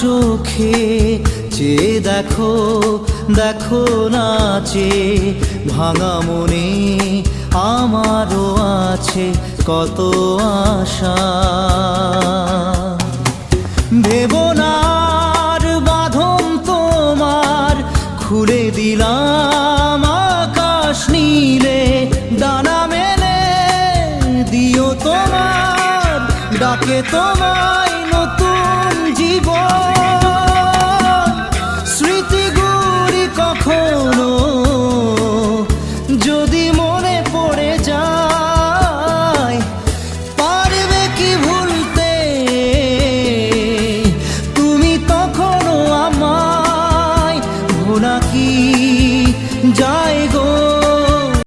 চোখে চেয়ে দেখো, দেখো নাচে ভাঙা মনে আমারও আছে কত আশা। ভেবো না আর বাঁধন তোমার, খুলে দিলাম আকাশ নীলে, ডানা মেলে দিও তোমার ডাকে তোমায় নতুন জীবন। স্মৃতিগুলি কখনো যদি মনে